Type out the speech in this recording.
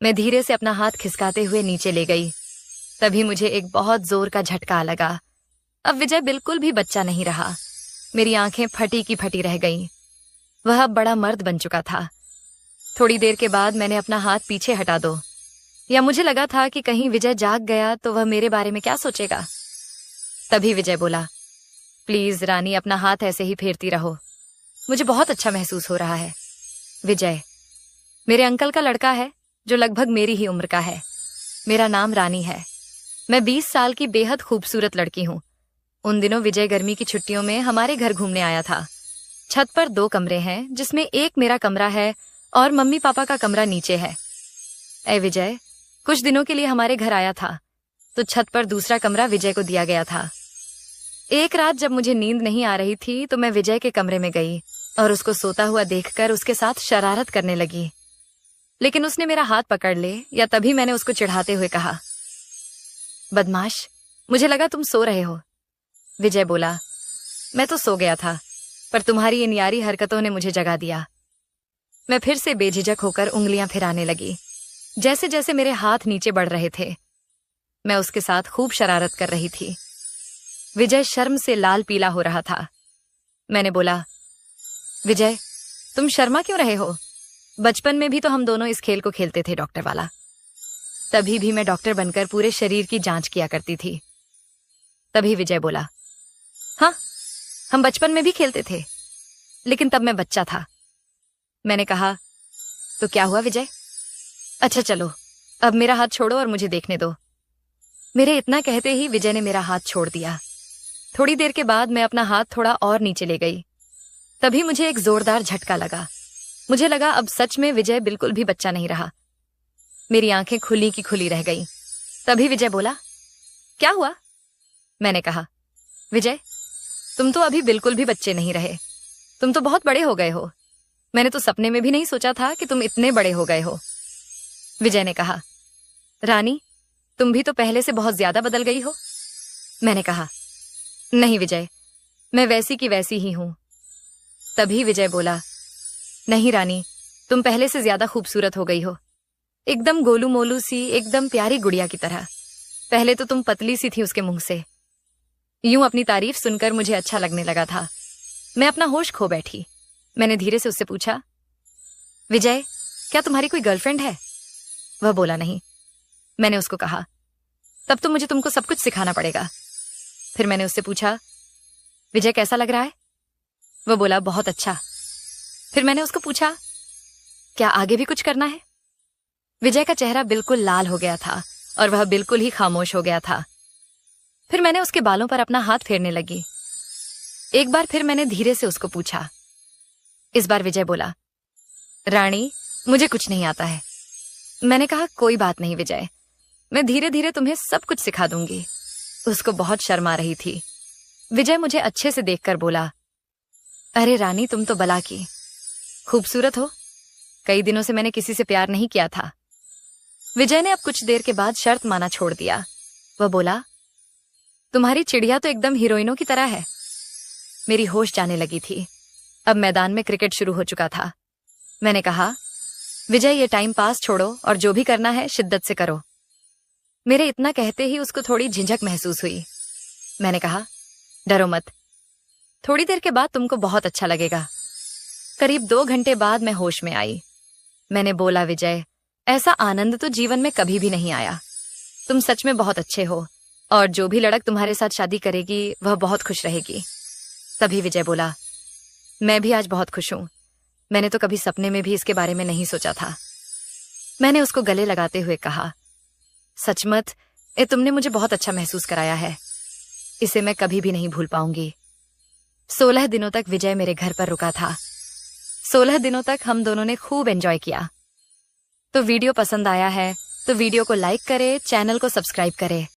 मैं धीरे से अपना हाथ खिसकाते हुए नीचे ले गई। तभी मुझे एक बहुत जोर का झटका लगा। अब विजय बिल्कुल भी बच्चा नहीं रहा। मेरी आंखें फटी की फटी रह गईं। वह अब बड़ा मर्द बन चुका था। थोड़ी देर के बाद मैंने अपना हाथ पीछे हटा दो, या मुझे लगा था कि कहीं विजय जाग गया तो वह मेरे बारे में क्या सोचेगा। तभी विजय बोला, प्लीज रानी, अपना हाथ ऐसे ही फेरती रहो, मुझे बहुत अच्छा महसूस हो रहा है। विजय मेरे अंकल का लड़का है, जो लगभग मेरी ही उम्र का है। मेरा नाम रानी है। मैं 20 साल की बेहद खूबसूरत लड़की हूँ। उन दिनों विजय गर्मी की छुट्टियों में हमारे घर घूमने आया था। छत पर 2 कमरे हैं, जिसमें एक मेरा कमरा है और मम्मी पापा का कमरा नीचे है। ए विजय कुछ दिनों के लिए हमारे घर आया था, तो छत पर दूसरा कमरा विजय को दिया गया था। एक रात जब मुझे नींद नहीं आ रही थी तो मैं विजय के कमरे में गई और उसको सोता हुआ देखकर उसके साथ शरारत करने लगी। लेकिन उसने मेरा हाथ पकड़ ले, या तभी मैंने उसको चिढ़ाते हुए कहा, बदमाश, मुझे लगा तुम सो रहे हो। विजय बोला, मैं तो सो गया था, पर तुम्हारी इन यारी हरकतों ने मुझे जगा दिया। मैं फिर से बेझिझक होकर उंगलियां फिराने लगी। जैसे जैसे मेरे हाथ नीचे बढ़ रहे थे, मैं उसके साथ खूब शरारत कर रही थी। विजय शर्म से लाल पीला हो रहा था। मैंने बोला, विजय तुम शर्मा क्यों रहे हो? बचपन में भी तो हम दोनों इस खेल को खेलते थे, डॉक्टर वाला। तभी भी मैं डॉक्टर बनकर पूरे शरीर की जांच किया करती थी। तभी विजय बोला, हाँ, हम बचपन में भी खेलते थे, लेकिन तब मैं बच्चा था। मैंने कहा, तो क्या हुआ विजय? अच्छा चलो, अब मेरा हाथ छोड़ो और मुझे देखने दो। मेरे इतना कहते ही विजय ने मेरा हाथ छोड़ दिया। थोड़ी देर के बाद मैं अपना हाथ थोड़ा और नीचे ले गई। तभी मुझे एक जोरदार झटका लगा। मुझे लगा अब सच में विजय बिल्कुल भी बच्चा नहीं रहा। मेरी आंखें खुली की खुली रह गईं। तभी विजय बोला, क्या हुआ? मैंने कहा, विजय तुम तो अभी बिल्कुल भी बच्चे नहीं रहे, तुम तो बहुत बड़े हो गए हो। मैंने तो सपने में भी नहीं सोचा था कि तुम इतने बड़े हो गए हो। विजय ने कहा, रानी तुम भी तो पहले से बहुत ज्यादा बदल गई हो। मैंने कहा, नहीं विजय, मैं वैसी की वैसी ही हूं। तभी विजय बोला, नहीं रानी, तुम पहले से ज्यादा खूबसूरत हो गई हो, एकदम गोलू मोलू सी, एकदम प्यारी गुड़िया की तरह। पहले तो तुम पतली सी थी उसके मुंह से। यूं अपनी तारीफ सुनकर मुझे अच्छा लगने लगा था। मैं अपना होश खो बैठी। मैंने धीरे से उससे पूछा, विजय क्या तुम्हारी कोई गर्लफ्रेंड है? वह बोला, नहीं। मैंने उसको कहा, तब तो मुझे तुमको सब कुछ सिखाना पड़ेगा। फिर मैंने उससे पूछा, विजय कैसा लग रहा है? वह बोला, बहुत अच्छा। फिर मैंने उसको पूछा, क्या आगे भी कुछ करना है? विजय का चेहरा बिल्कुल लाल हो गया था और वह बिल्कुल ही खामोश हो गया था। फिर मैंने उसके बालों पर अपना हाथ फेरने लगी। एक बार फिर मैंने धीरे से उसको पूछा। इस बार विजय बोला, रानी मुझे कुछ नहीं आता है। मैंने कहा, कोई बात नहीं विजय, मैं धीरे धीरे तुम्हें सब कुछ सिखा दूंगी। उसको बहुत शर्म आ रही थी। विजय मुझे अच्छे से देखकर बोला, अरे रानी तुम तो बला की खूबसूरत हो। कई दिनों से मैंने किसी से प्यार नहीं किया था। विजय ने अब कुछ देर के बाद शर्त माना छोड़ दिया। वह बोला, तुम्हारी चिड़िया तो एकदम हीरोइनों की तरह है। मेरी होश जाने लगी थी। अब मैदान में क्रिकेट शुरू हो चुका था। मैंने कहा, विजय ये टाइम पास छोड़ो और जो भी करना है शिद्दत से करो। मेरे इतना कहते ही उसको थोड़ी झिझक महसूस हुई। मैंने कहा, डरो मत, थोड़ी देर के बाद तुमको बहुत अच्छा लगेगा। करीब 2 घंटे बाद मैं होश में आई। मैंने बोला, विजय ऐसा आनंद तो जीवन में कभी भी नहीं आया। तुम सच में बहुत अच्छे हो और जो भी लड़क तुम्हारे साथ शादी करेगी वह बहुत खुश रहेगी। तभी विजय बोला, मैं भी आज बहुत खुश हूं। मैंने तो कभी सपने में भी इसके बारे में नहीं सोचा था। मैंने उसको गले लगाते हुए कहा, सचमत तुमने मुझे बहुत अच्छा महसूस कराया है। इसे मैं कभी भी नहीं भूल पाऊंगी। 16 दिनों तक विजय मेरे घर पर रुका था। 16 दिनों तक हम दोनों ने खूब एंजॉय किया। तो वीडियो पसंद आया है तो वीडियो को लाइक करें, चैनल को सब्सक्राइब करें।